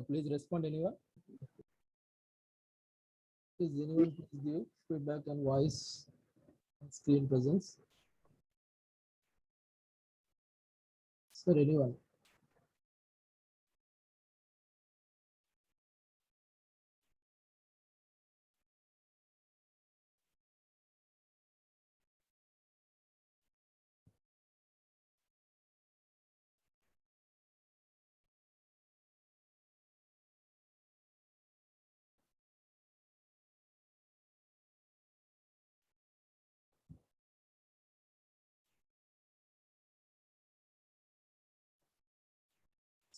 Please respond, anyone. Please, anyone, please give feedback on voice and screen presence. Sir, anyone?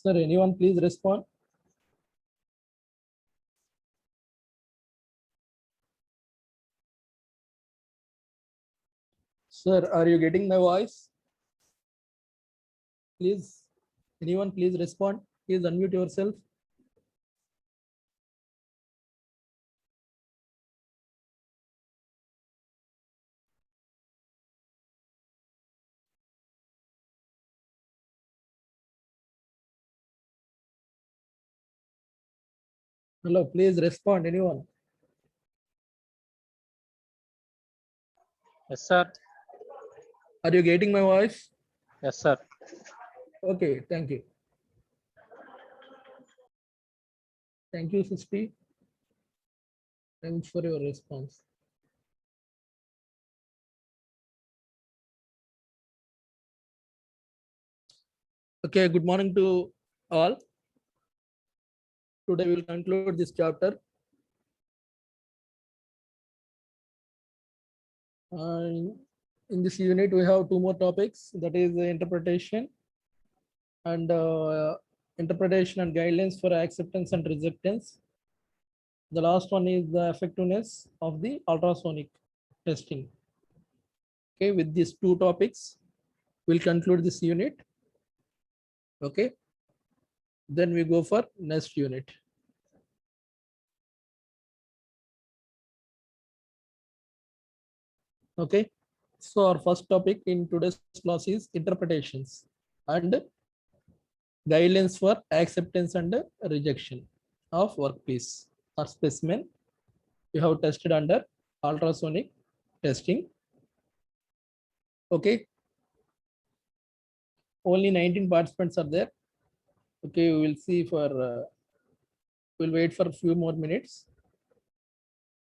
Sir, anyone, please respond. Sir, are you getting my voice? Please, anyone, please respond. Please unmute yourself. Hello, please respond, anyone. Yes, sir. Are you getting my voice? Yes, sir. Okay, thank you. Thank you, Sisti. Thanks for your response. Okay, good morning to all. Today we will conclude this chapter. In this unit, we have two more topics, that is the interpretation and guidelines for acceptance and rejectance. The last one is the effectiveness of the ultrasonic testing. Okay, with these two topics, we'll conclude this unit. Okay, then we go for next unit. Okay, so our first topic in today's class is interpretations and guidelines for acceptance and rejection of workpiece or specimen you have tested under ultrasonic testing. Okay, only 19 participants are there. Okay, we will see for we'll wait for a few more minutes.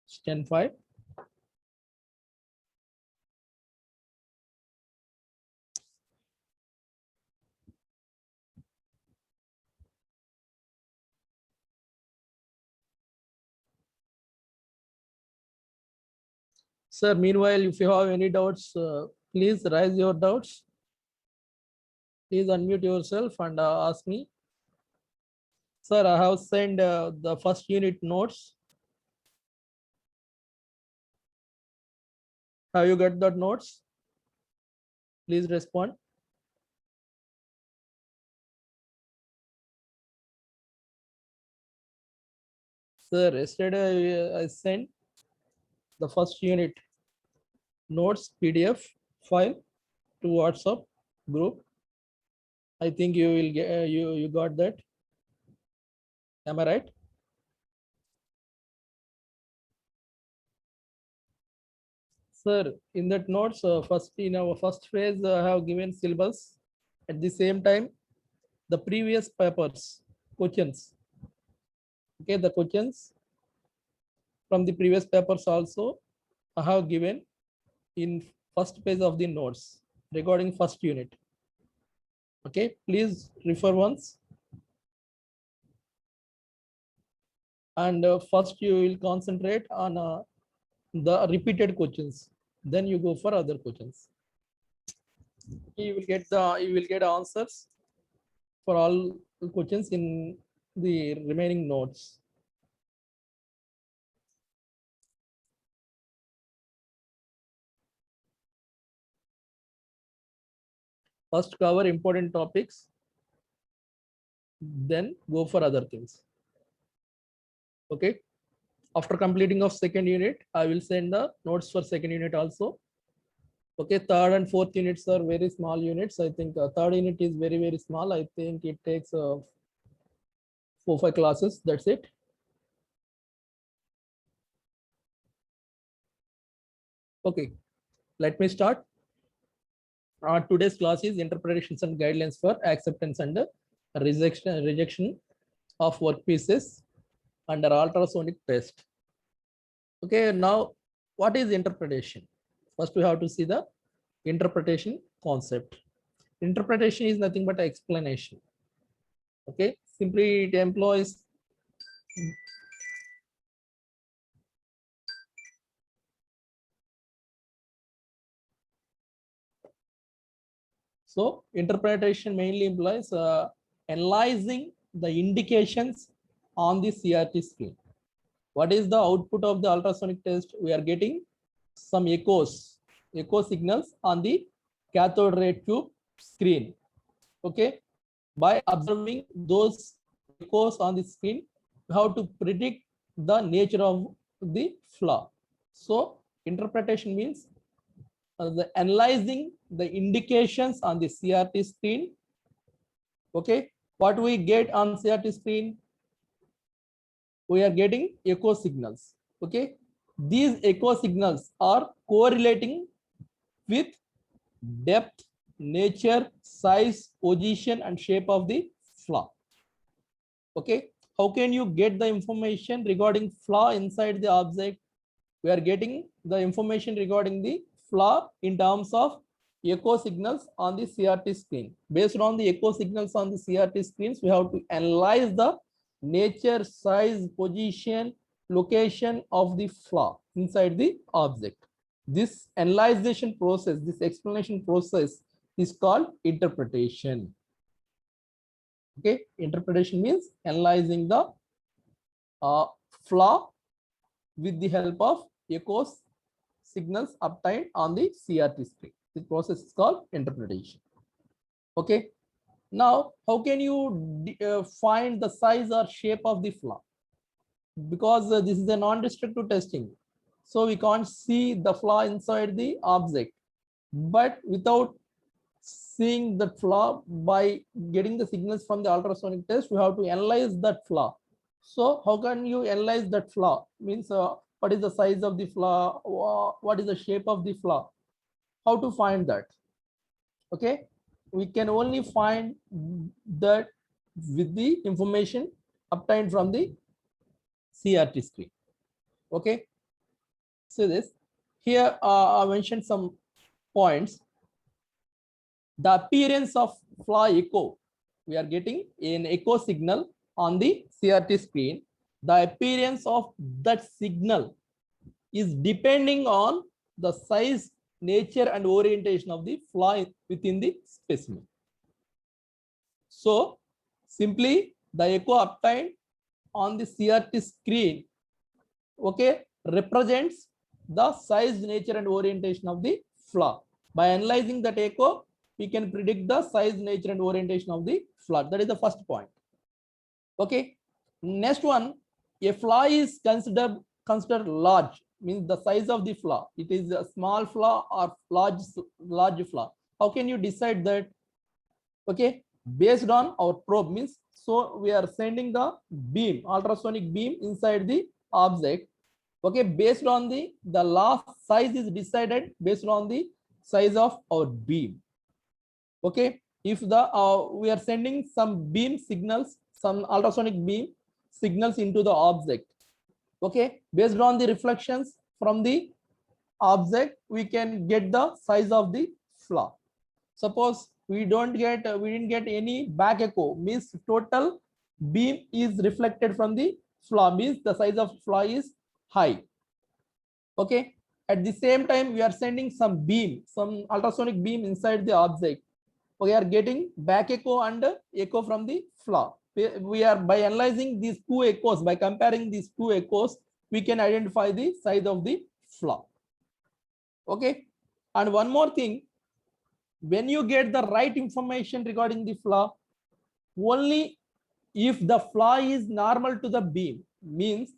It's 10:05. Sir, meanwhile, if you have any doubts, please raise your doubts. Please unmute yourself and ask me. Sir, I have sent the first unit notes. Have you got that notes? Please respond. Sir, yesterday I sent the first unit notes PDF file to WhatsApp group. I think you will get you got that. Am I right? Sir, in that notes, first in our first phase, I have given syllabus. At the same time, the previous papers, questions. Okay, the questions from the previous papers also I have given in first page of the notes regarding first unit. Okay, please refer once. And first you will concentrate on the repeated questions. Then you go for other questions. You will get answers for all questions in the remaining notes. First cover important topics, then go for other things. Okay. After completing of second unit, I will send the notes for second unit also. Okay, third and fourth units are very small units. I think third unit is very small. I think it takes 4-5 classes. That's it. Okay, let me start. Today's class is interpretations and guidelines for acceptance and rejection of workpieces under ultrasonic test. Okay, now what is interpretation? First, we have to see the interpretation concept. Interpretation is nothing but explanation. Okay, simply it employs so interpretation mainly implies analyzing the indications on the CRT screen. What is the output of the ultrasonic test? We are getting some echo signals on the cathode ray tube screen. Okay, by observing those echoes on the screen, we have to predict the nature of the flaw. So interpretation means the analyzing the indications on the CRT screen. Okay, what we get on CRT screen? We are getting echo signals. Okay, these echo signals are correlating with depth, nature, size, position, and shape of the flaw. Okay, how can you get the information regarding flaw inside the object? We are getting the information regarding the flaw in terms of echo signals on the CRT screen. Based on the echo signals on the CRT screens, we have to analyze the nature, size, position, location of the flaw inside the object. This analyzation process, this explanation process is called interpretation. Okay, interpretation means analyzing the flaw with the help of echo signals obtained on the CRT screen. This process is called interpretation. Okay, now how can you find the size or shape of the flaw? Because this is a non-destructive testing, so we can't see the flaw inside the object. But without seeing that flaw, by getting the signals from the ultrasonic test, we have to analyze that flaw. So how can you analyze that flaw? Means what is the size of the flaw? What is the shape of the flaw? How to find that? Okay, we can only find that with the information obtained from the CRT screen. Okay, so this here I mentioned some points. The appearance of flaw echo, we are getting an echo signal on the CRT screen. The appearance of that signal is depending on the size, nature, and orientation of the flaw within the specimen. So simply the echo obtained on the CRT screen, okay, represents the size, nature, and orientation of the flaw. By analyzing that echo, we can predict the size, nature, and orientation of the flaw. That is the first point. Okay, next one, a flaw is considered large, means the size of the flaw. It is a small flaw or large flaw. How can you decide that? Okay, based on our probe, means so we are sending the beam, ultrasonic beam inside the object. Okay, based on the last size is decided based on the size of our beam. Okay, if we are sending some beam signals, some ultrasonic beam signals into the object. Okay, based on the reflections from the object, we can get the size of the flaw. Suppose we didn't get any back echo, means total beam is reflected from the flaw, means the size of flaw is high. Okay, at the same time we are sending some beam, some ultrasonic beam inside the object. We are getting back echo and echo from the flaw. We are, by analyzing these two echoes, by comparing these two echoes, we can identify the size of the flaw. Okay, and one more thing, when you get the right information regarding the flaw, only if the flaw is normal to the beam, means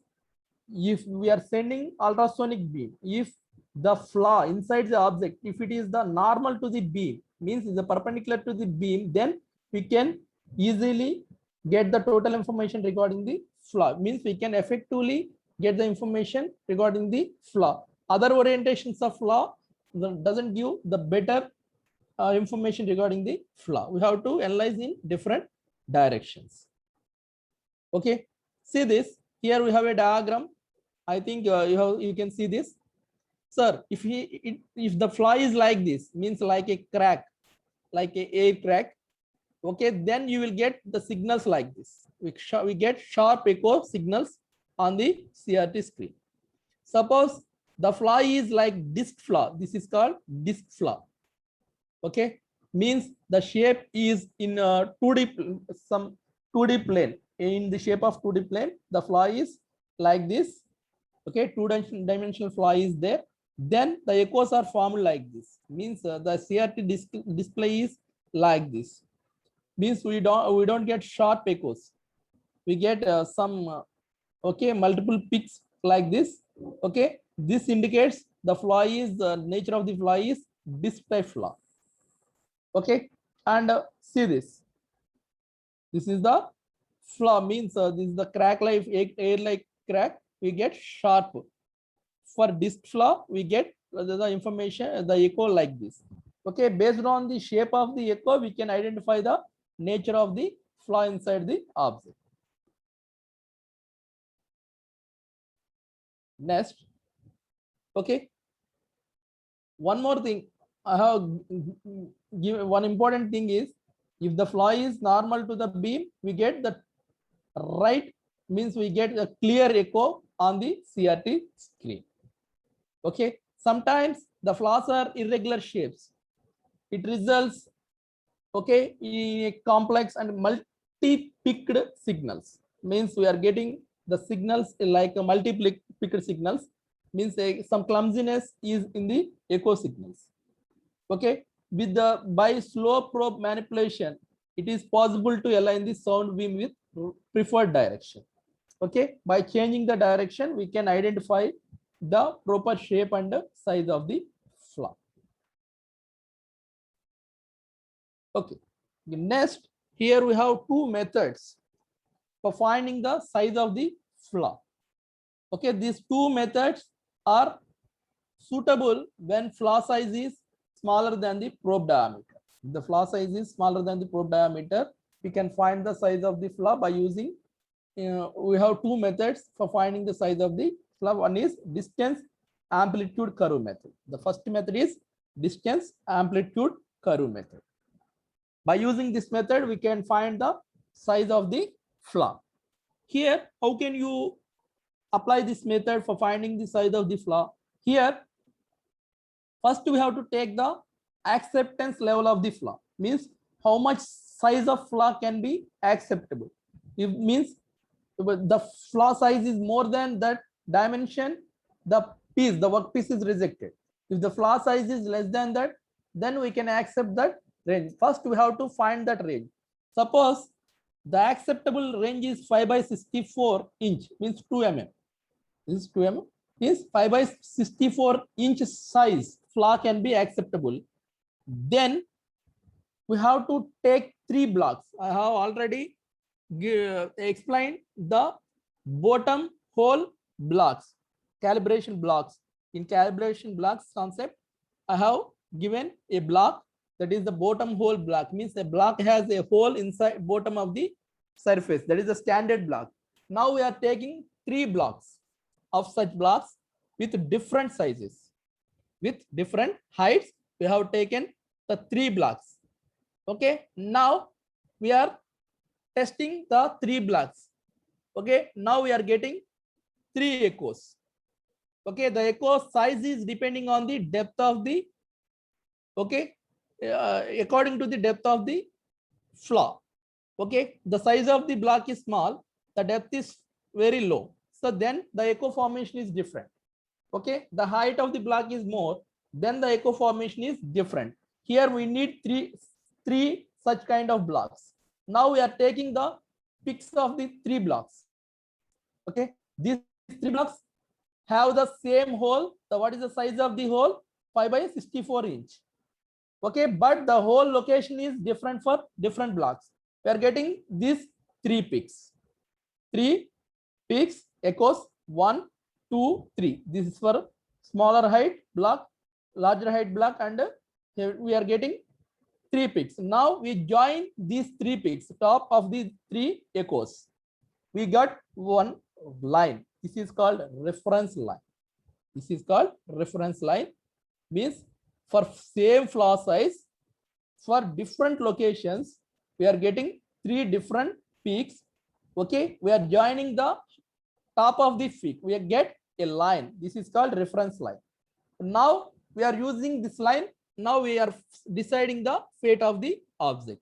if we are sending ultrasonic beam, if the flaw inside the object, if it is the normal to the beam, means is the perpendicular to the beam, then we can easily get the total information regarding the flaw. Means we can effectively get the information regarding the flaw. Other orientations of flaw doesn't give the better information regarding the flaw. We have to analyze in different directions. Okay, see this. Here we have a diagram. I think you can see this. Sir, if the flaw is like this, means like a crack, like a air crack, okay, then you will get the signals like this. We get sharp echo signals on the CRT screen. Suppose the flaw is like disc flaw. This is called disc flaw. Okay, means the shape is in a 2D, some 2D plane. In the shape of 2D plane, the flaw is like this. Okay, two-dimensional flaw is there. Then the echoes are formed like this. Means the CRT display is like this. Means we don't get sharp echoes. We get some okay, multiple peaks like this. Okay, this indicates the flaw is the nature of the flaw is disc type flaw. Okay, and see this. This is the flaw, means this is the crack like air like crack. We get sharp. For disc flaw, we get the information, the echo like this. Okay, based on the shape of the echo, we can identify the nature of the flaw inside the object. Next, okay, one more thing I have given. One important thing is, if the flaw is normal to the beam, we get the right, means we get a clear echo on the CRT screen. Okay, sometimes the flaws are irregular shapes. It results, okay, in a complex and multi-peaked signals. Means we are getting the signals like a multi-peaked signals. Means some clumsiness is in the echo signals. Okay, with the by slow probe manipulation, it is possible to align the sound beam with preferred direction. Okay, by changing the direction, we can identify the proper shape and size of the flaw. Okay, next, here we have two methods for finding the size of the flaw. Okay, these two methods are suitable when flaw size is smaller than the probe diameter. If the flaw size is smaller than the probe diameter, we can find the size of the flaw by using, we have two methods for finding the size of the flaw. One is distance amplitude curve method. The first method is distance amplitude curve method. By using this method, we can find the size of the flaw. Here, how can you apply this method for finding the size of the flaw? Here, first we have to take the acceptance level of the flaw. Means how much size of flaw can be acceptable. It means the flaw size is more than that dimension, the workpiece is rejected. If the flaw size is less than that, then we can accept that range. First we have to find that range. Suppose the acceptable range is 5/64 inch, means 2 mm. This is 2 mm. Means 5/64 inch size flaw can be acceptable. Then we have to take 3 blocks. I have already explained the bottom hole blocks, calibration blocks. In calibration blocks concept, I have given a block, that is the bottom hole block. Means a block has a hole inside bottom of the surface. That is a standard block. Now we are taking 3 blocks of such blocks with different sizes, with different heights. We have taken the 3 blocks. Okay, now we are testing the 3 blocks. Okay, now we are getting 3 echoes. Okay, the echo size is depending on the depth of the, okay, according to the depth of the flaw. Okay, the size of the block is small, the depth is very low, so then the echo formation is different. Okay, the height of the block is more, then the echo formation is different. Here we need three such kind of blocks. Now we are taking the pics of the 3 blocks. Okay, these 3 blocks have the same hole. So what is the size of the hole? 5/64 inch. Okay, but the hole location is different for different blocks. We are getting these 3 peaks. 3 peaks echoes 1, 2, 3. This is for smaller height block, larger height block, and here we are getting 3 peaks. Now we join these 3 peaks, top of these 3 echoes. We got one line. This is called reference line. This is called reference line. Means for same flaw size, for different locations, we are getting 3 different peaks. Okay, we are joining the top of the peak. We get a line. This is called reference line. Now we are using this line. Now we are deciding the fate of the object.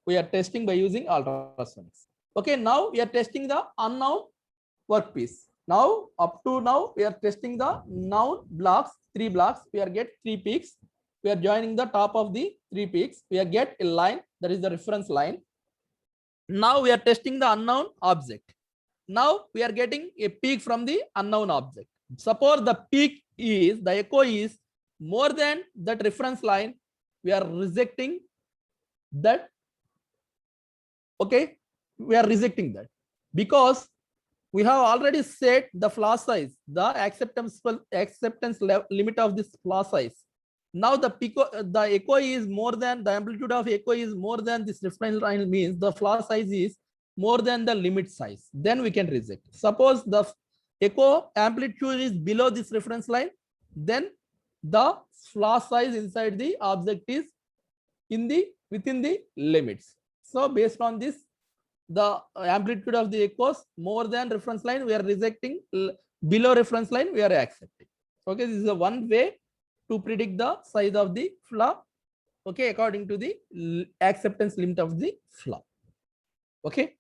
We are testing by using ultrasonics. Okay, now we are testing the unknown workpiece. Now up to now we are testing the known blocks, 3 blocks. We are get 3 peaks. We are joining the top of the 3 peaks. We are get a line, that is the reference line. Now we are testing the unknown object. Now we are getting a peak from the unknown object. Suppose the peak is, the echo is more than that reference line, we are rejecting that. Okay, we are rejecting that because we have already set the flaw size, the acceptance limit of this flaw size. Now the echo is more than, the amplitude of echo is more than this reference line, means the flaw size is more than the limit size. Then we can reject. Suppose the echo amplitude is below this reference line, then the flaw size inside the object is within the limits. So based on this, the amplitude of the echoes more than reference line, we are rejecting. Below reference line, we are accepting. Okay, this is a one way to predict the size of the flaw. Okay, according to the acceptance limit of the flaw. Okay.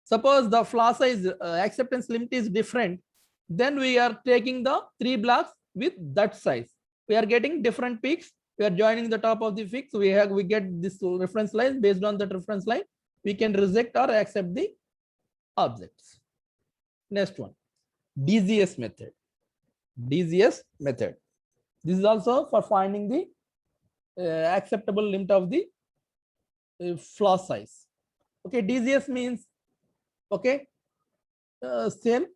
Suppose the flaw size acceptance limit is different, then we are taking the 3 blocks with that size. We are getting different peaks. We are joining the top of the peaks. We get this reference line. Based on that reference line, we can reject or accept the objects. Next one, DZS method. DZS method. This is also for finding the acceptable limit of the flaw size. Okay, DZS means, okay, same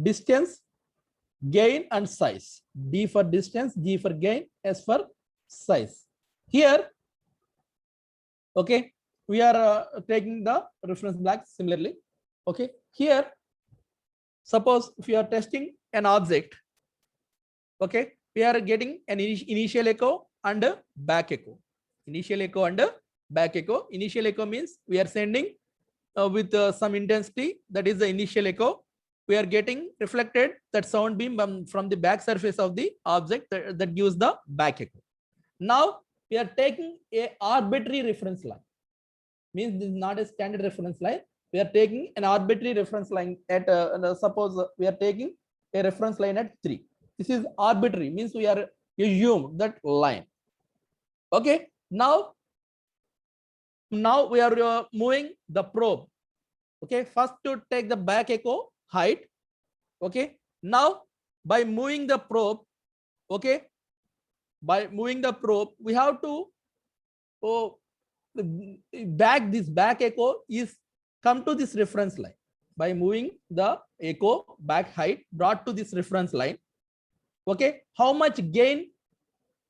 distance, gain, and size. D for distance, G for gain, S for size. Here, okay, we are taking the reference block similarly. Okay, here, suppose if you are testing an object, okay, we are getting an initial echo and a back echo. Initial echo and a back echo. Initial echo means we are sending with some intensity, that is the initial echo. We are getting reflected that sound beam from the back surface of the object, that gives the back echo. Now we are taking a arbitrary reference line. Means this is not a standard reference line. We are taking an arbitrary reference line at suppose we are taking a reference line at 3. This is arbitrary, means we are assume that line. Okay, now we are moving the probe. Okay, first to take the back echo height. Okay, now by moving the probe, okay, by moving the probe, we have to this back echo is come to this reference line. By moving the echo back height brought to this reference line. Okay, how much gain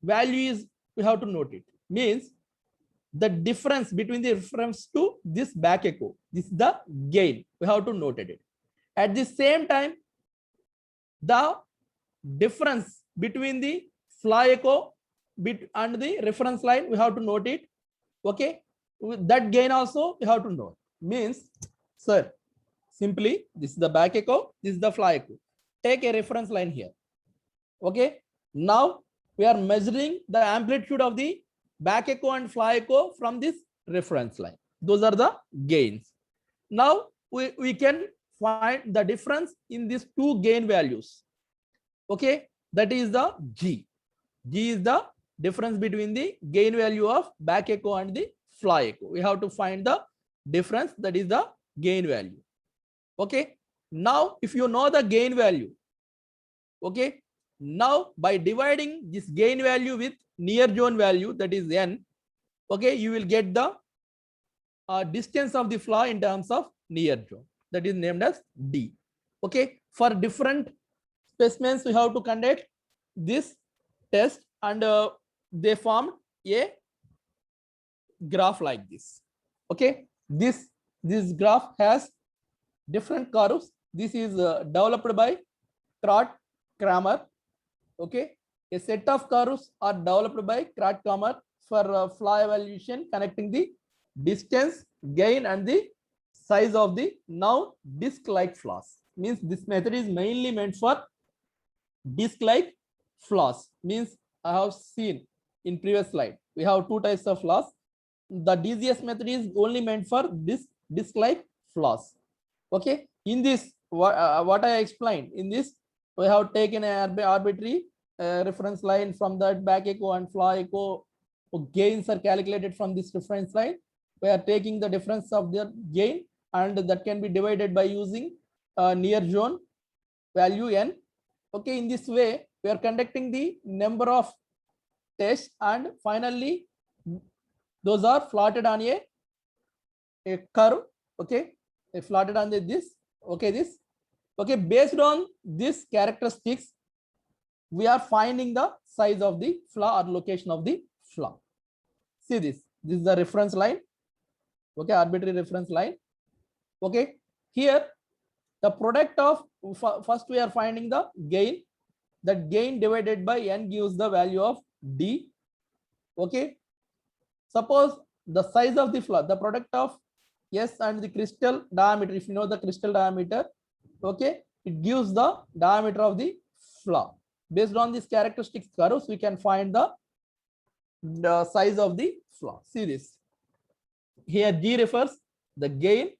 value is, we have to note it. Means the difference between the reference to this back echo, this is the gain, we have to note it. At the same time, the difference between the flaw echo and the reference line, we have to note it. Okay, that gain also we have to note. Means, sir, simply this is the back echo, this is the flaw echo. Take a reference line here. Okay, now we are measuring the amplitude of the back echo and flaw echo from this reference line. Those are the gains. Now we can find the difference in these two gain values. Okay, that is the G. G is the difference between the gain value of back echo and the flaw echo. We have to find the difference, that is the gain value. Okay, now if you know the gain value, okay, now by dividing this gain value with near zone value, that is N, okay, you will get the distance of the flaw in terms of near zone, that is named as D. Okay, for different specimens we have to conduct this test, and they formed a graph like this. Okay, this graph has different curves. This is developed by Kramer. Okay, a set of curves are developed by Kramer for flaw evaluation, connecting the distance, gain, and the size of the now disc-like flaws. Means this method is mainly meant for disc-like flaws. Means I have seen in previous slide we have two types of flaws. The DZS method is only meant for this disc-like flaws. Okay, in this what I explained, in this we have taken an arbitrary reference line. From that, back echo and flaw echo gains are calculated from this reference line. We are taking the difference of their gain, and that can be divided by using near zone value n. Okay, in this way we are conducting the number of tests, and finally those are plotted on a curve. Okay, plotted on this. Okay, this. Okay, based on this characteristics, we are finding the size of the flaw or location of the flaw. See this. This is the reference line. Okay, arbitrary reference line. Okay, here the product of first we are finding the gain. That gain divided by n gives the value of D. Okay, suppose the size of the flaw, the product of S and the crystal diameter, if you know the crystal diameter, okay, it gives the diameter of the flaw. Based on these characteristics curves, we can find the size of the flaw. See this. Here G refers the gain.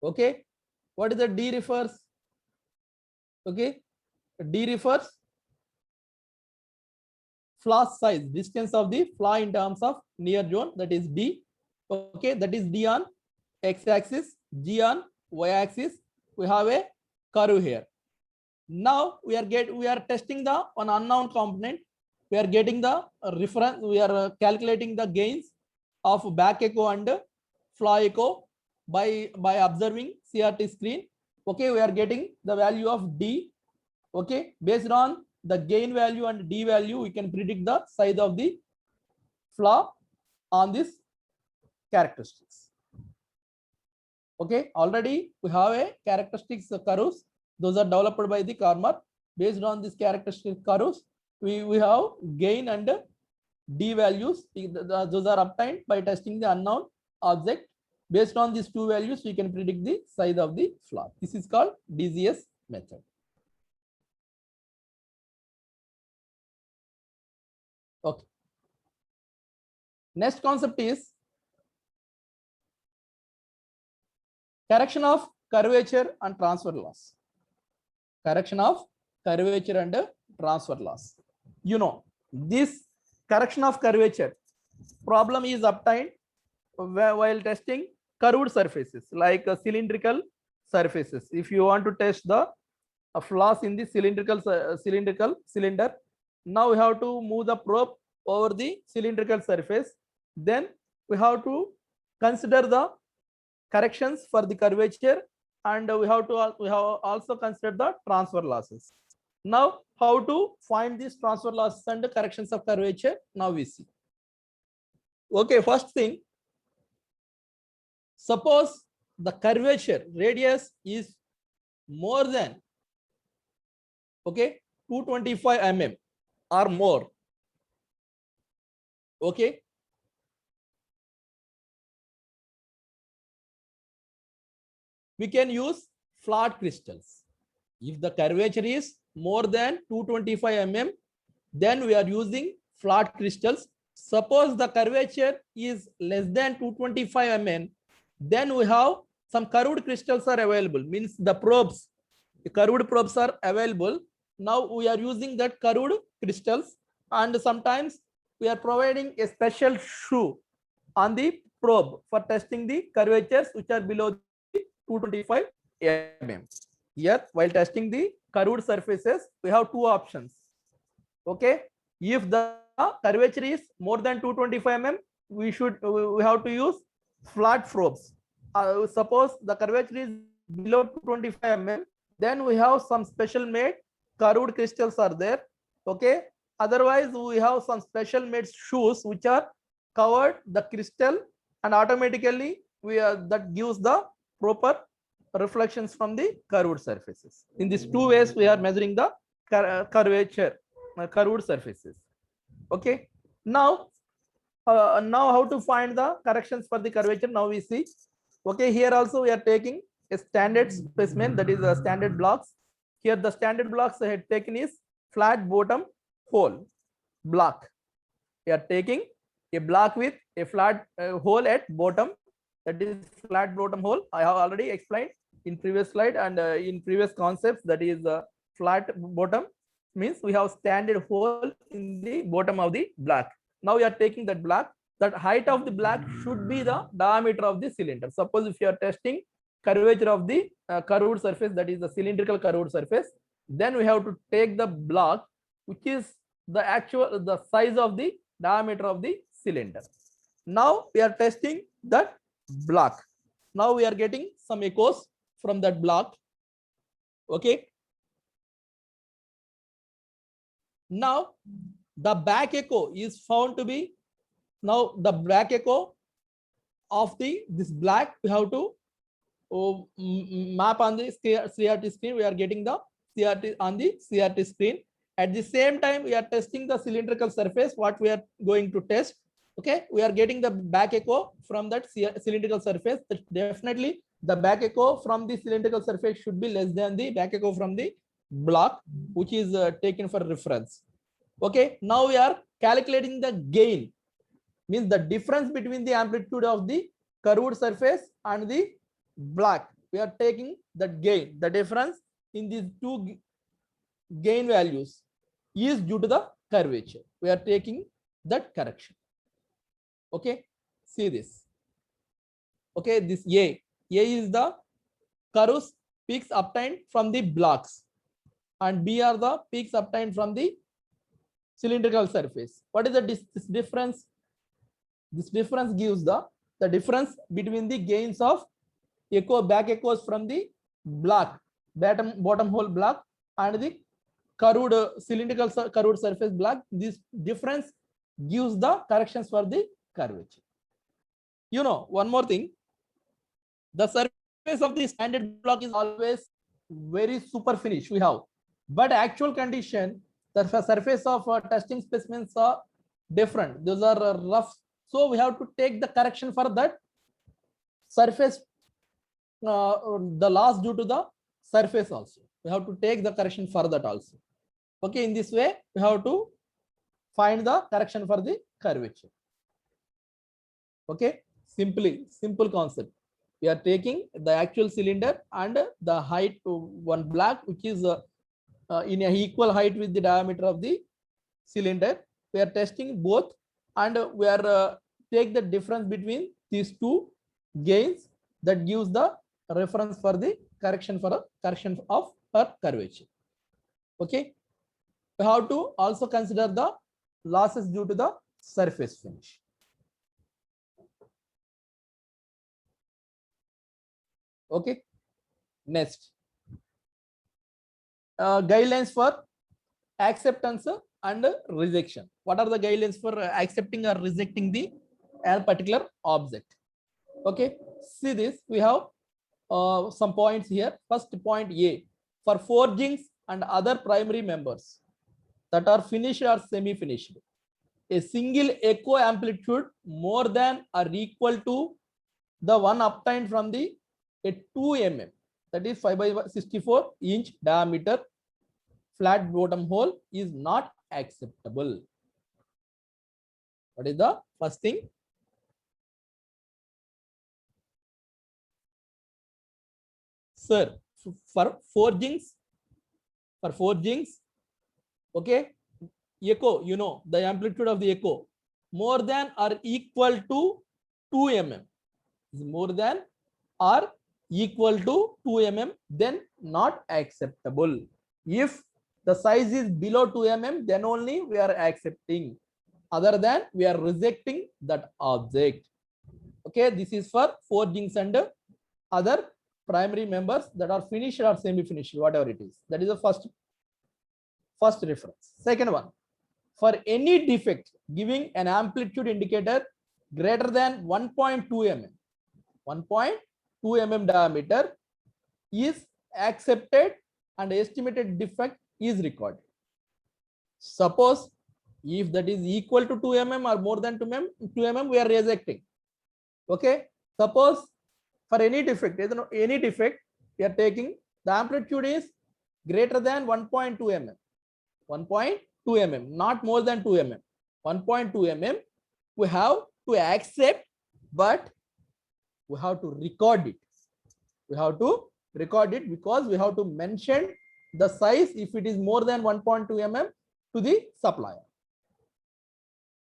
Okay, what is the D refers? Okay, D refers flaw size, distance of the flaw in terms of near zone, that is D. Okay, that is D on x-axis, G on y-axis. We have a curve here. Now we are testing the one unknown component. We are getting the reference. We are calculating the gains of back echo and flaw echo by observing CRT screen. Okay, we are getting the value of D. Okay, based on the gain value and D value, we can predict the size of the flaw on this characteristics. Okay, already we have a characteristics curves. Those are developed by the Kramer. Based on this characteristic curves, we have gain and D values. Those are obtained by testing the unknown object. Based on these two values, we can predict the size of the flaw. This is called DZS method. Okay. Next concept is correction of curvature and transfer loss. Correction of curvature and transfer loss. You know, this correction of curvature problem is obtained while testing curved surfaces like cylindrical surfaces. If you want to test the flaws in the cylindrical cylinder, now we have to move the probe over the cylindrical surface. Then we have to consider the corrections for the curvature, and we have also considered the transfer losses. Now, how to find these transfer losses and the corrections of curvature? Now we see. Okay, first thing, suppose the curvature radius is more than 225 mm or more. Okay, we can use flat crystals. If the curvature is more than 225 mm, then we are using flat crystals. Suppose the curvature is less than 225 mm, then we have some curved crystals are available. Means the curved probes are available. Now we are using that curved crystals, and sometimes we are providing a special shoe on the probe for testing the curvatures which are below 225 mm. Here, while testing the curved surfaces, we have two options. Okay, if the curvature is more than 225 mm, we have to use flat probes. Suppose the curvature is below 225 mm, then we have some special made curved crystals are there. Okay. Otherwise, we have some special made shoes which are covered the crystal, and automatically that gives the proper reflections from the curved surfaces. In these two ways, we are measuring the curvature, curved surfaces. Okay. Now how to find the corrections for the curvature? Now we see. Okay, here also we are taking a standard specimen, that is the standard blocks. Here the standard blocks I had taken is flat bottom hole block. We are taking a block with a flat hole at bottom, that is flat bottom hole. I have already explained in previous slide and in previous concepts, that is flat bottom means we have standard hole in the bottom of the block. Now we are taking that block. That height of the block should be the diameter of the cylinder. Suppose if you are testing curvature of the curved surface, that is the cylindrical curved surface, then we have to take the block which is the size of the diameter of the cylinder. Now we are testing that block. Now we are getting some echoes from that block. Okay. Now the back echo is found to be, now the back echo of this black we have to map on the CRT screen. We are getting the CRT on the CRT screen. At the same time, we are testing the cylindrical surface, what we are going to test. Okay, we are getting the back echo from that cylindrical surface. Definitely the back echo from the cylindrical surface should be less than the back echo from the block, which is taken for reference. Okay, now we are calculating the gain, means the difference between the amplitude of the curved surface and the block. We are taking that gain, the difference in these two gain values is due to the curvature. We are taking that correction. Okay, see this. Okay, this A is the curves peaks obtained from the blocks, and B are the peaks obtained from the cylindrical surface. What is this difference? This difference gives the difference between the gains of back echoes from the block, bottom hole block, and the curved cylindrical curved surface block. This difference gives the corrections for the curvature. You know, one more thing, the surface of the standard block is always very super finish we have, but actual condition, the surface of testing specimens are different. Those are rough, so we have to take the correction for that surface, the loss due to the surface also. We have to take the correction for that also. Okay, in this way we have to find the correction for the curvature. Okay, simple concept. We are taking the actual cylinder and the height of one block which is in a equal height with the diameter of the cylinder. We are testing both, and we are take the difference between these two gains, that gives the reference for the correction of her curvature. Okay, we have to also consider the losses due to the surface finish. Okay, next, guidelines for acceptance and rejection. What are the guidelines for accepting or rejecting a particular object? Okay, see this, we have some points here. First point A, for forgings and other primary members that are finished or semi-finished, a single echo amplitude more than or equal to the one obtained from a 2 mm, that is 5/64 inch diameter flat bottom hole is not acceptable. What is the first thing? Sir, for forgings, okay, echo, you know, the amplitude of the echo more than or equal to 2 mm, is more than or equal to 2 mm, then not acceptable. If the size is below 2 mm, then only we are accepting. Other than, we are rejecting that object. Okay, this is for forgings and other primary members that are finished or semi-finished, whatever it is. That is the first reference. Second one, for any defect giving an amplitude indicator greater than 1.2 mm, 1.2 mm diameter is accepted and estimated defect is recorded. Suppose if that is equal to 2 mm or more than 2 mm, we are rejecting. Okay, suppose for any defect, we are taking the amplitude is greater than 1.2 mm, 1.2 mm, not more than 2 mm, 1.2 mm. We have to accept, but we have to record it. We have to record it because we have to mention the size if it is more than 1.2 mm to the supplier.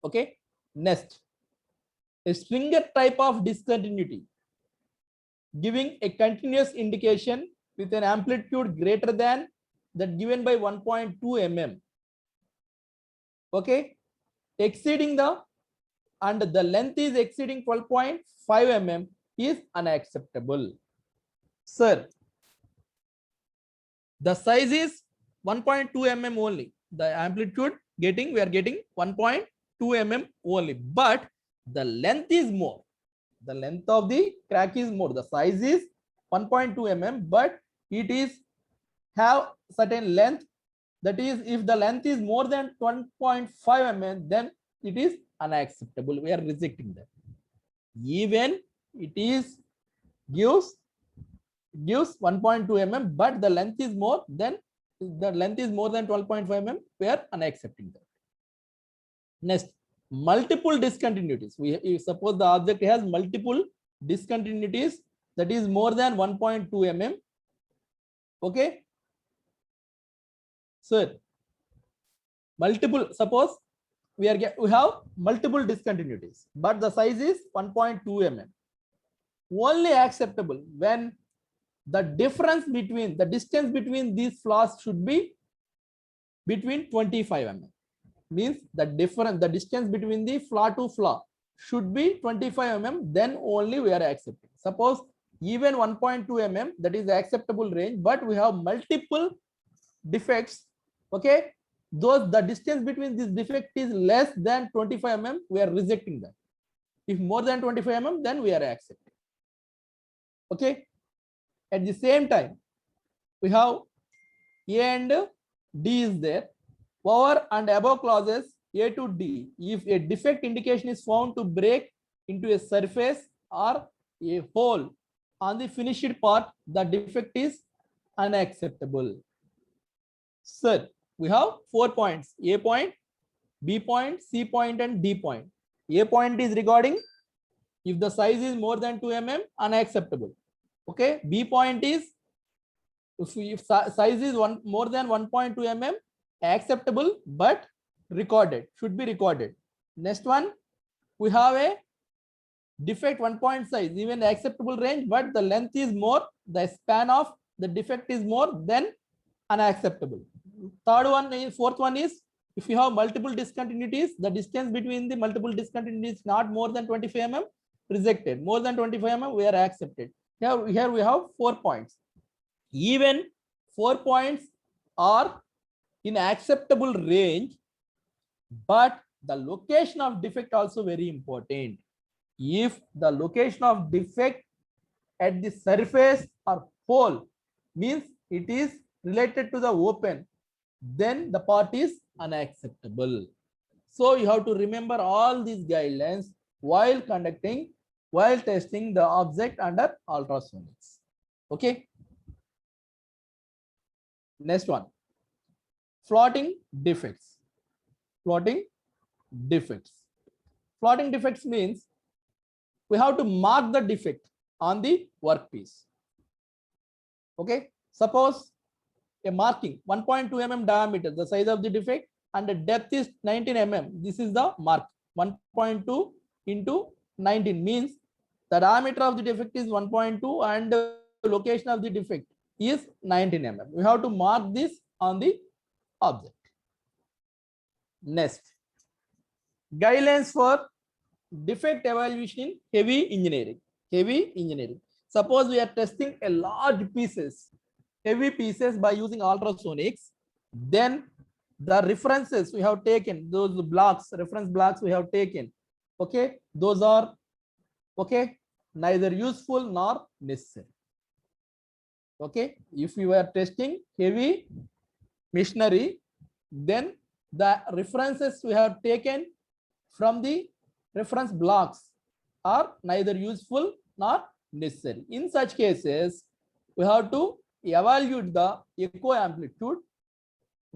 Okay, next, a stringer type of discontinuity giving a continuous indication with an amplitude greater than that given by 1.2 mm. Okay, exceeding and the length is exceeding 12.5 mm is unacceptable. Sir, the size is 1.2 mm only. The amplitude we are getting 1.2 mm only, but the length is more. The length of the crack is more. The size is 1.2 mm, but it is have certain length. That is, if the length is more than 1.5 mm, then it is unacceptable. We are rejecting that. Even it is gives 1.2 mm, but the length is more than 12.5 mm, we are unaccepting that. Next, multiple discontinuities. We suppose the object has multiple discontinuities that is more than 1.2 mm. Okay, so multiple, suppose we have multiple discontinuities, but the size is 1.2 mm. Only acceptable when the difference between the distance between these flaws should be between 25 mm. Means the distance between the flaw to flaw should be 25 mm, then only we are accepting. Suppose even 1.2 mm, that is the acceptable range, but we have multiple defects. Okay, the distance between this defect is less than 25 mm, we are rejecting that. If more than 25 mm, then we are accepting. Okay, at the same time we have A and D is there. Over and above clauses A to D, if a defect indication is found to break into a surface or a hole on the finished part, the defect is unacceptable. Sir, we have 4 points: A point, B point, C point, and D point. A point is regarding if the size is more than 2 mm, unacceptable. Okay, B point is if size is more than 1.2 mm, acceptable, but recorded, should be recorded. Next one, we have a defect 1 point size, even acceptable range, but the length is more, the span of the defect is more, then unacceptable. Fourth one is if you have multiple discontinuities, the distance between the multiple discontinuities not more than 25 mm, rejected. More than 25 mm, we are accepted. Here we have 4 points. Even 4 points are in acceptable range, but the location of defect also very important. If the location of defect at the surface or hole means it is related to the open, then the part is unacceptable. So you have to remember all these guidelines while testing the object under ultrasonics. Okay, next one, floating defects. Floating defects means we have to mark the defect on the workpiece. Okay, suppose a marking 1.2 mm diameter, the size of the defect, and the depth is 19 mm. This is the mark. 1.2 into 19 means the diameter of the defect is 1.2 and the location of the defect is 19 mm. We have to mark this on the object. Next, guidelines for defect evaluation in heavy engineering. Heavy engineering. Suppose we are testing a large pieces, heavy pieces by using ultrasonics. Then the references we have taken, those blocks, reference blocks we have taken. Okay, those are okay, neither useful nor necessary. Okay, if you are testing heavy machinery, then the references we have taken from the reference blocks are neither useful nor necessary. In such cases, we have to evaluate the echo amplitude,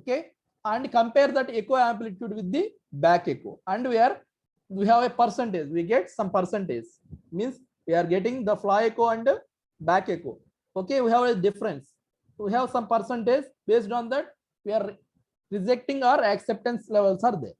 okay, and compare that echo amplitude with the back echo. And we have a percentage, we get some percentage, means we are getting the fly echo and back echo. Okay, we have a difference, we have some percentage. Based on that, we are rejecting or acceptance levels are there.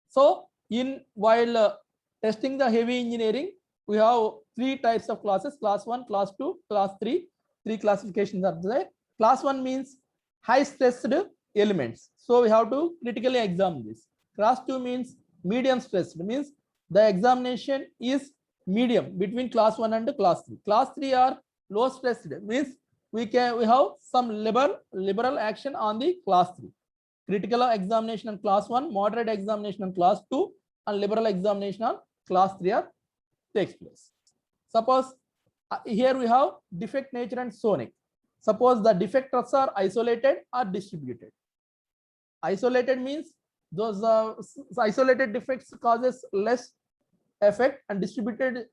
So in while testing the heavy engineering, we have three types of classes: class 1, class 2, class 3. Three classifications are there. Class 1 means high stressed elements, so we have to critically examine this. Class 2 means medium stressed, means the examination is medium between class 1 and class 3. Class 3 are low stressed, means we have some liberal action on the class 3. Critical examination on class 1, moderate examination on class 2, and liberal examination on class 3 are takes place. Suppose here we have defect nature and sonic. Suppose the defectors are isolated or distributed. Isolated means those isolated defects causes less effect, and distributed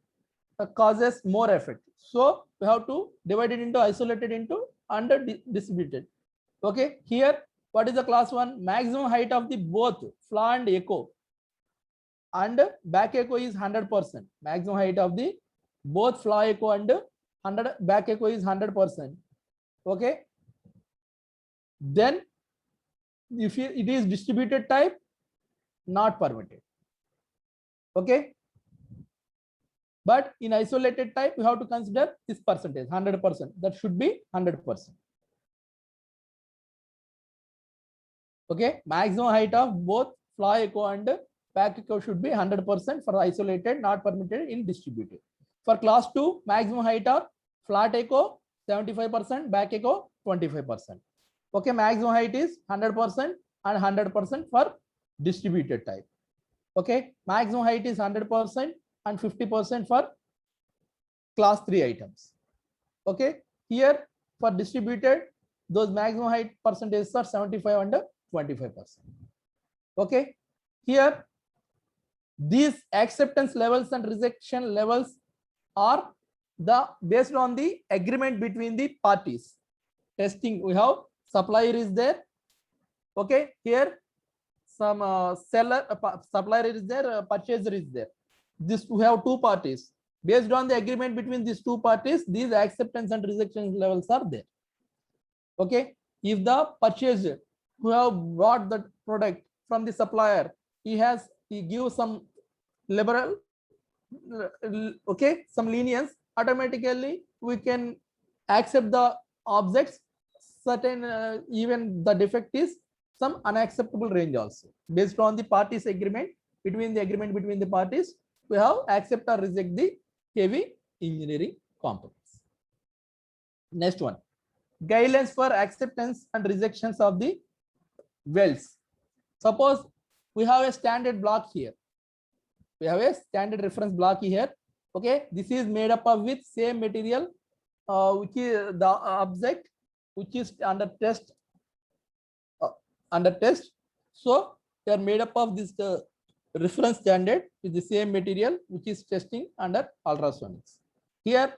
causes more effect. So we have to divide it into isolated into and distributed. Okay, here what is the class 1? Maximum height of the both flaw and echo and back echo is 100%. Maximum height of the both flaw echo and 100 back echo is 100%. Okay, then if it is distributed type, not permitted. Okay, but in isolated type, we have to consider this percentage 100%. That should be 100%. Okay, maximum height of both flaw echo and back echo should be 100% for isolated, not permitted in distributed. For class 2, maximum height of flat echo 75%, back echo 25%. Okay, maximum height is 100% and 100% for distributed type. Okay, maximum height is 100% and 50% for class 3 items. Okay, here for distributed, those maximum height percentages are 75 and 25%. Okay, here these acceptance levels and rejection levels are based on the agreement between the parties. Testing, we have supplier is there. Okay, here some supplier is there, purchaser is there. This we have two parties. Based on the agreement between these two parties, these acceptance and rejection levels are there. Okay, if the purchaser who have bought the product from the supplier, he gives some liberal, okay, some lenience, automatically we can accept the objects. Certain even the defect is some unacceptable range also. Based on the parties agreement between the parties, we have accept or reject the heavy engineering components. Next one, guidelines for acceptance and rejections of the welds. Suppose we have a standard block here. We have a standard reference block here. Okay, this is made up of with same material, which is the object which is under test. So they are made up of this reference standard with the same material which is testing under ultrasonics. Here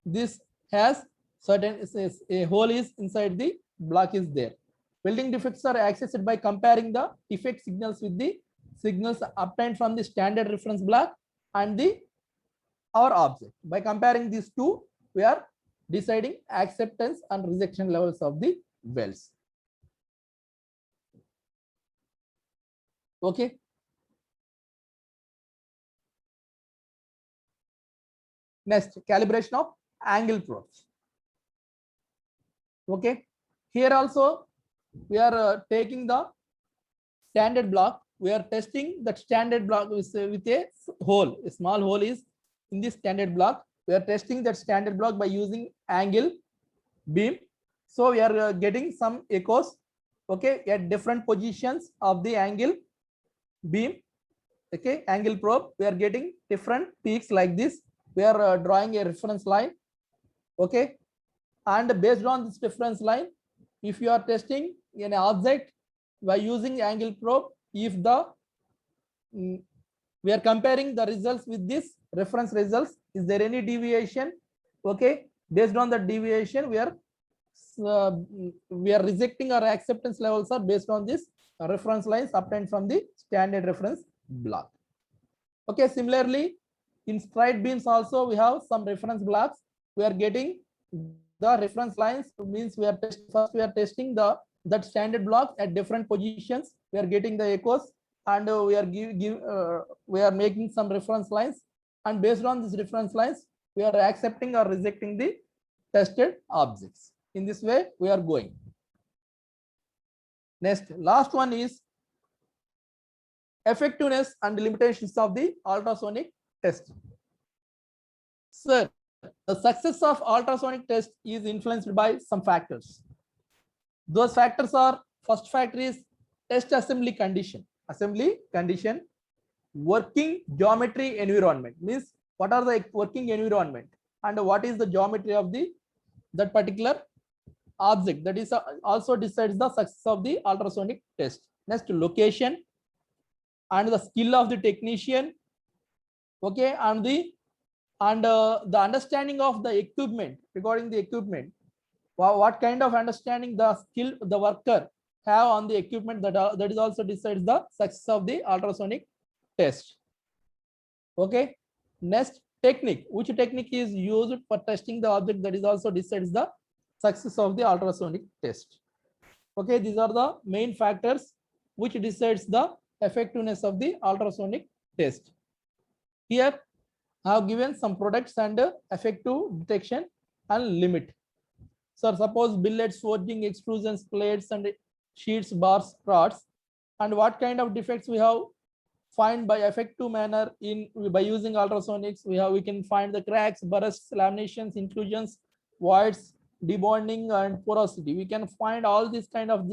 this has certain a hole is inside the block is there. Welding defects are accessed by comparing the defect signals with the signals obtained from the standard reference block and our object. By comparing these two, we are deciding acceptance and rejection levels of the welds. Okay. Next, calibration of angle probes. Okay, here also we are taking the standard block we are testing that standard block with a hole. A small hole is in this standard block. We are testing that standard block by using angle beam. So we are getting some echoes, okay, at different positions of the angle beam, okay, angle probe. We are getting different peaks like this. We are drawing a reference line, okay, and based on this reference line, if you are testing an object by using angle probe, if the we are comparing the results with this reference results, is there any deviation, okay, based on the deviation we are rejecting our acceptance levels are based on this reference lines obtained from the standard reference block. Okay, similarly in straight beams also we have some reference blocks. We are getting the reference lines, means we are first we are testing that standard block at different positions. We are getting the echoes, and we are we are making some reference lines, and based on these reference lines we are accepting or rejecting the tested objects. In this way we are going. Next, last one is effectiveness and limitations of the ultrasonic test. Sir, the success of ultrasonic test is influenced by some factors. Those factors are, first factor is test assembly condition. Assembly condition, working geometry environment, means what are the working environment and what is the geometry of that particular object. That is also decides the success of the ultrasonic test. Next, location and the skill of the technician, okay, and the understanding of the equipment. Regarding the equipment, what kind of understanding the skill the worker have on the equipment, that is also decides the success of the ultrasonic test. Okay, next, technique, which technique is used for testing the object, that is also decides the success of the ultrasonic test. Okay, these are the main factors which decides the effectiveness of the ultrasonic test. Here I have given some products and effective detection and limit. So suppose billets, forging, extrusions, plates and sheets, bars, rods, and what kind of defects we have find by effective manner by using ultrasonics. We can find the cracks, bursts, laminations, inclusions, voids, debonding and porosity. We can find all these kind of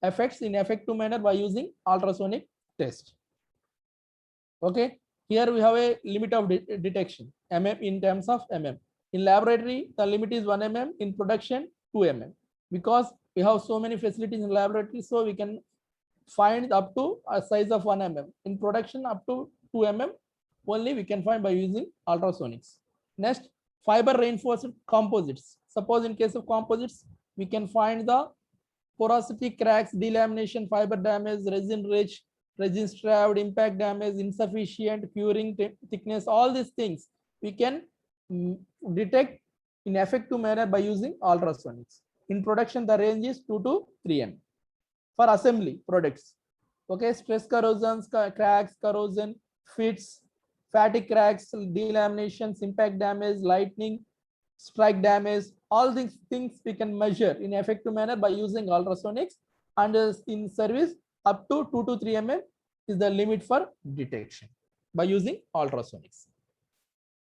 effects in effective manner by using ultrasonic test. Okay, here we have a limit of detection, mm, in terms of mm. In laboratory the limit is 1 mm, in production 2 mm, because we have so many facilities in laboratory, so we can find up to a size of 1 mm. In production up to 2 mm only we can find by using ultrasonics. Next, fiber reinforced composites. Suppose in case of composites, we can find the porosity, cracks, delamination, fiber damage, resin rich, resin strapped, impact damage, insufficient curing thickness. All these things we can detect in effective manner by using ultrasonics. In production the range is 2 to 3 mm. For assembly products, okay, stress corrosions, cracks, corrosion, fits, fatigue cracks, delaminations, impact damage, lightning strike damage, all these things we can measure in effective manner by using ultrasonics, and in service up to 2 to 3 mm is the limit for detection by using ultrasonics.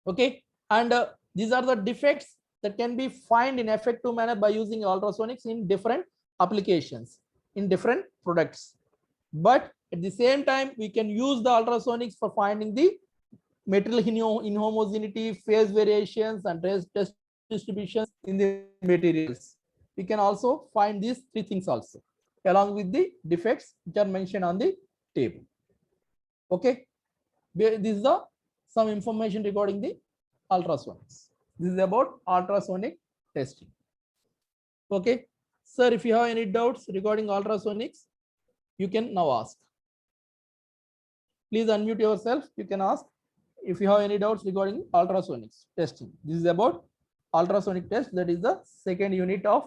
Okay, and these are the defects that can be found in effective manner by using ultrasonics in different applications, in different products. But at the same time we can use the ultrasonics for finding the material inhomogeneity, phase variations and test distributions in the materials. We can also find these three things also along with the defects which are mentioned on the table. Okay, this is some information regarding the ultrasonics. This is about ultrasonic testing. Okay, sir, if you have any doubts regarding ultrasonics, you can now ask. Please unmute yourself. You can ask if you have any doubts regarding ultrasonics testing. This is about ultrasonic test. That is the second unit of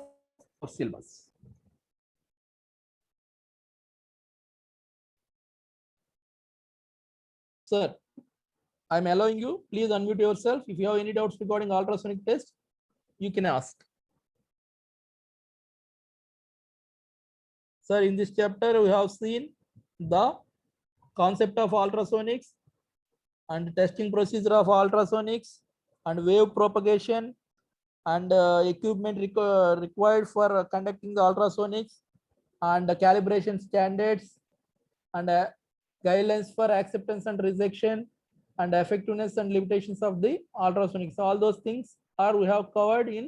syllabus. Sir, I'm allowing you. Please unmute yourself. If you have any doubts regarding ultrasonic test, you can ask. Sir, in this chapter we have seen the concept of ultrasonics and testing procedure of ultrasonics and wave propagation and equipment required for conducting the ultrasonics and the calibration standards and guidelines for acceptance and rejection and effectiveness and limitations of the ultrasonics. All those things are we have covered in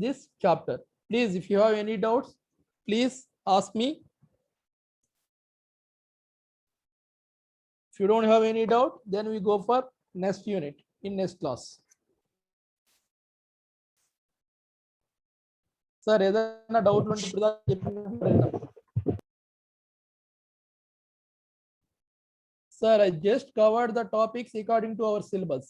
this chapter. Please, if you have any doubts, please ask me. If you don't have any doubt, then we go for next unit in next class. Sir, ఏదైనా doubt ఉంటే ఇప్పుడు దాకా చెప్పినట్టు. Sir, I just covered the topics according to our syllabus.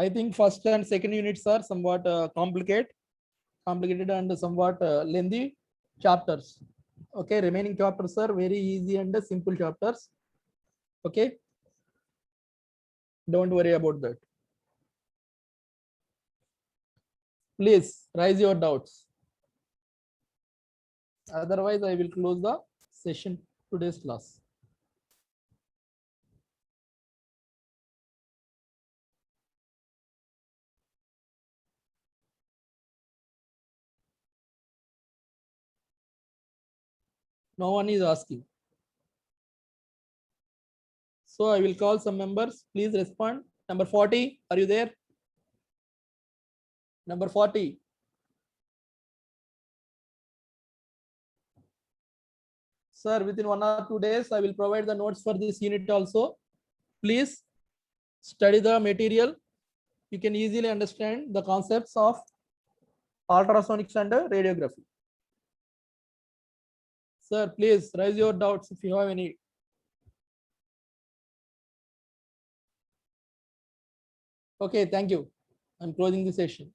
I think first and second units are somewhat complicated and somewhat lengthy chapters. Okay, remaining chapters are very easy and simple chapters. Okay, don't worry about that. Please raise your doubts. Otherwise, I will close the session today's class. No one is asking. So I will call some members. Please respond. Number 40, are you there? Number 40. Sir, within 1 or 2 days, I will provide the notes for this unit also. Please study the material. You can easily understand the concepts of ultrasonics and radiography. Sir, please raise your doubts if you have any. Okay, thank you. I'm closing the session.